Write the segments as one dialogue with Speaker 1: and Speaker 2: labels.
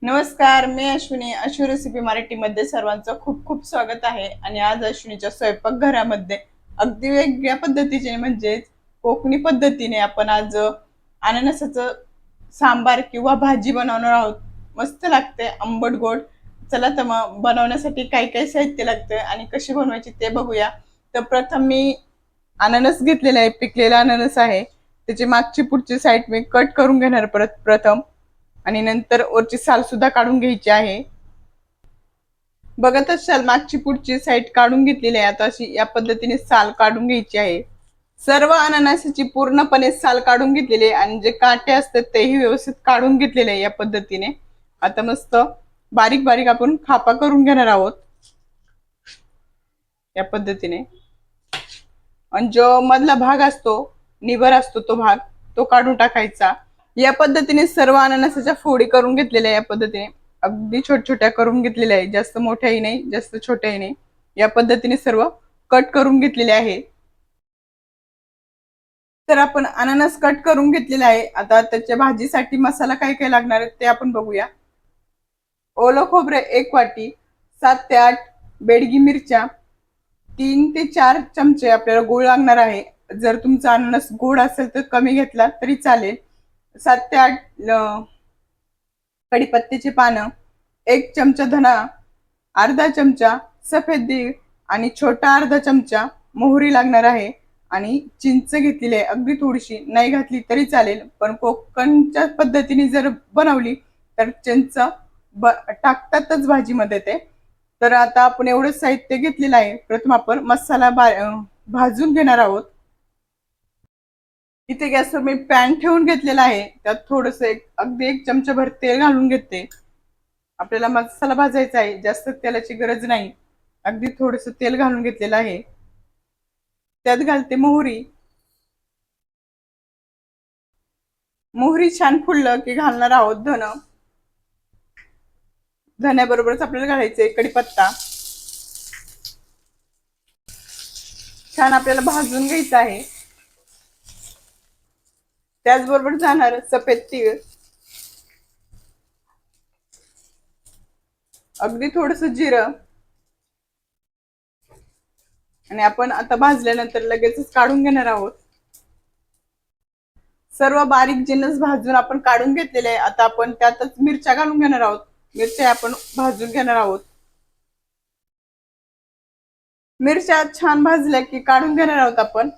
Speaker 1: नमस्कार, मी अश्विनी. अश्वी रेसिपी मराठीमध्ये सर्वांचं खूप खूप स्वागत आहे. आणि आज अश्विनीच्या स्वयंपाकघरामध्ये अगदी वेगळ्या पद्धतीने म्हणजेच कोकणी पद्धतीने आपण आज अननसाचं सांबार किंवा भाजी बनवणार आहोत. मस्त लागते, आंबट गोड. चला तर मग बनवण्यासाठी काय काय साहित्य लागतं आणि कशी बनवायची ते बघूया. तर प्रथम मी अननस घेतलेला आहे, पिकलेला अननस आहे. त्याची मागची पुढची साईड मी कट करून घेणार प्रथम, आणि नंतर वरची साल सुद्धा काढून घ्यायची आहे. बघत असाल मागची पुढची साईड काढून घेतलेली आहे. आता अशी या पद्धतीने साल काढून घ्यायची आहे. सर्व अननसाची पूर्णपणे साल काढून घेतलेली आहे आणि जे काटे असतात तेही व्यवस्थित काढून घेतलेले आहे या पद्धतीने. आता मस्त बारीक बारीक आपण खापा करून घेणार आहोत या पद्धतीने. आणि जो मधला भाग असतो, निबर असतो, तो भाग तो काढून टाकायचा. या पद्धतीने सर्व अननसाच्या फोडी करून घेतलेल्या आहे. या पद्धतीने अगदी छोट्या छोट्या करून घेतलेल्या आहे, जास्त मोठ्याही नाही जास्त छोट्याही नाही. या पद्धतीने सर्व कट करून घेतलेले आहे. तर आपण अननस कट करून घेतलेला आहे. आता त्याच्या भाजीसाठी मसाला काय काय लागणार आहे ते आपण बघूया. ओलं खोबरे 1 वाटी, 7 ते 8 बेडगी मिरच्या, 3 ते 4 चमचे आपल्याला गूळ लागणार आहे. जर तुमचा अननस गोड असेल तर कमी घेतला तरी चालेल. 7 ते 8 कढीपत्त्याची पानं, 1 चमचा धना, अर्धा चमचा सफेद तीळ आणि छोटा अर्धा चमचा मोहरी लागणार आहे. आणि चिंच घेतलेली आहे, अगदी थोडीशी, नाही घातली तरी चालेल, पण कोकणच्या पद्धतीने जर बनवली तर चिंच टाकतातच भाजीमध्ये ते. तर आता आपण एवढं साहित्य घेतलेलं आहे. प्रथम आपण मसाला भाजून घेणार आहोत. इथे गॅसवर मी पॅन ठेवून घेतलेला आहे. त्यात थोडस अगदी 1 चमचा भर तेल घालून घेते. आपल्याला मसाला भाजायचा आहे, जास्त तेलाची गरज नाही. अगदी थोडस तेल घालून घेतलेलं आहे. त्यात घालते मोहरी. मोहरी छान फुललं की घालणार आहोत धन. धन्याबरोबरच आपल्याला घालायचे कढीपत्ता. छान आपल्याला भाजून घ्यायचं आहे. त्याचबरोबर जाणार सफेद तीळ, अगदी थोडस जिरं. आणि आपण आता भाजल्यानंतर लगेचच काढून घेणार आहोत. सर्व बारीक जिन्नस भाजून आपण काढून घेतलेले आहे. आता आपण त्यातच मिरच्या घालून घेणार आहोत. मिरच्या आपण भाजून घेणार आहोत. मिरच्या छान भाजल्या की काढून घेणार आहोत आपण.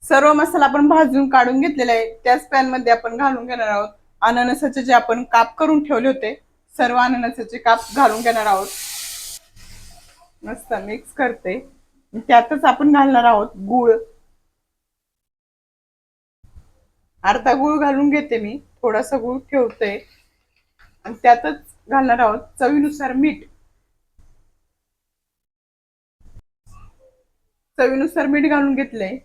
Speaker 1: सर्व मसाला आपण भाजून काढून घेतलेला आहे. त्याच पॅन मध्ये आपण घालून घेणार आहोत अननसाचे जे आपण काप करून ठेवले होते. सर्व अननसाचे काप घालून घेणार आहोत. मस्त मिक्स करते. त्यातच आपण घालणार आहोत गूळ. अर्धा गूळ घालून घेते मी, थोडासा गूळ ठेवते. आणि त्यातच घालणार आहोत चवीनुसार मीठ. चवीनुसार मीठ घालून घेतलंय.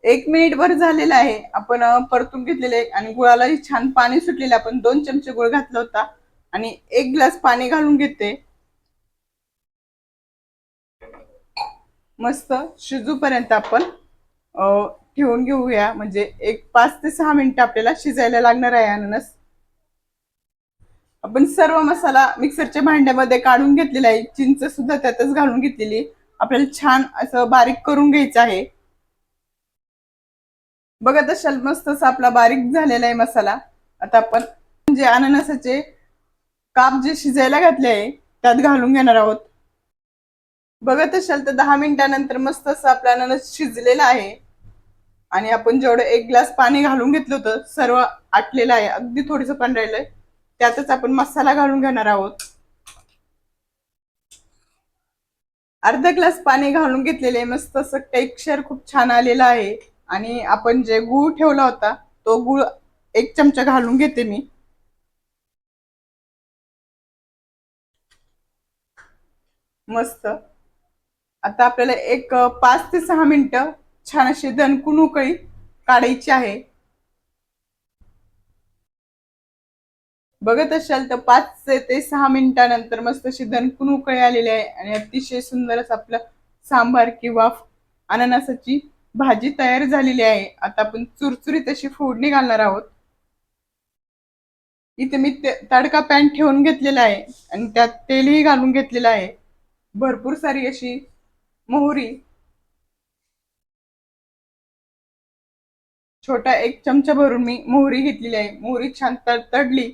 Speaker 1: 1 मिनिट भर झालेला आहे. आपण परतून घेतलेले आणि गुळालाही छान पाणी सुटलेलं. आपण 2 चमचे गुळ घातला होता आणि 1 ग्लास पाणी घालून घेते. मस्त शिजूपर्यंत आपण ठेवून घेऊया. म्हणजे 5 ते 6 मिनिटं आपल्याला शिजायला लागणार आहे अननस. आपण सर्व मसाला मिक्सरच्या भांड्यामध्ये काढून घेतलेला आहे. चिंच सुद्धा त्यातच घालून घेतलेली. आपल्याला छान असं बारीक करून घ्यायचं आहे. बघत असाल मस्त असा आपला बारीक झालेला आहे मसाला. आता आपण जे अननसाचे काप जे शिजायला घातले आहे त्यात घालून घेणार आहोत. बघत असाल तर 10 मिनिटानंतर मस्त असं आपला अननस शिजलेला आहे. आणि आपण जेवढं 1 ग्लास पाणी घालून घेतलं होतं सर्व आटलेलं आहे. अगदी थोडंसं पाणी राहिलंय. त्यातच आपण मसाला घालून घेणार आहोत. अर्धा ग्लास पाणी घालून घेतलेले. मस्त असं टेक्स्चर खूप छान आलेलं आहे. आणि आपण जे गूळ ठेवला होता तो गूळ 1 चमचा घालून घेते मी. मस्त. आता आपल्याला 5 ते 6 मिनिटं छान अशी दणकून उकळी काढायची आहे. बघत असाल तर 5 ते 6 मिनिटानंतर मस्त अशी दणकून उकळी आलेली आहे आणि अतिशय सुंदर असं आपलं सांबार किंवा अननसाची भाजी तयार झालेली आहे. आता आपण चुरचुरीत अशी फोडणी घालणार आहोत. इथे मी तडका पॅन ठेवून घेतलेला आहे आणि त्यात तेलही घालून घेतलेलं आहे. भरपूर सारी अशी मोहरी, छोटा एक चमचा भरून मी मोहरी घेतलेली आहे. मोहरी छान तडतडली,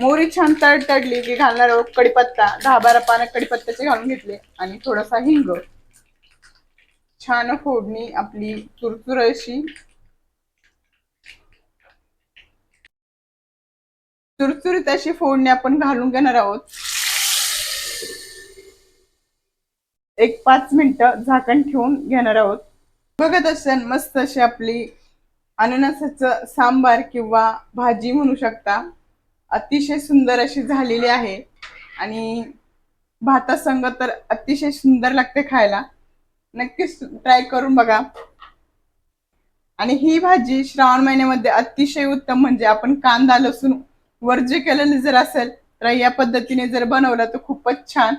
Speaker 1: मोहरी छान तडतडली की घालणार आहोत कढीपत्ता. 10-12 पानं कढीपत्त्याचे घालून घेतले आणि थोडासा हिंग. छान फोडणी आपली चुरचुर अशी चुरचुरीत अशी फोडणी आपण घालून घेणार आहोत. एक 5 मिनिटं झाकण ठेवून घेणार आहोत. बघत असेल मस्त अशी आपली अननसाचं सांबार किंवा भाजी म्हणू शकता, अतिशय सुंदर अशी झालेली आहे आणि भातासंग तर अतिशय सुंदर लागते खायला. नक्कीच ट्राय करून बघा. आणि ही भाजी श्रावण महिन्यामध्ये अतिशय उत्तम, म्हणजे आपण कांदा लसूण वर्ज्य केलेलं जर असेल तर या पद्धतीने जर बनवलं तर खूपच छान.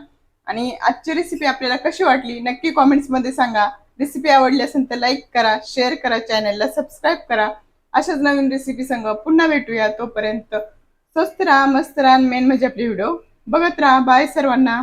Speaker 1: आणि आजची रेसिपी आपल्याला कशी वाटली नक्की कॉमेंट्स मध्ये सांगा. रेसिपी आवडली असेल तर लाईक करा, शेअर करा, चॅनलला सबस्क्राईब करा. अशाच नवीन रेसिपी संग पुन्हा भेटूया. तोपर्यंत स्वस्त राहा, मस्त राहा, मेन म्हणजे आपले व्हिडिओ बघत राहा. बाय सर्वांना.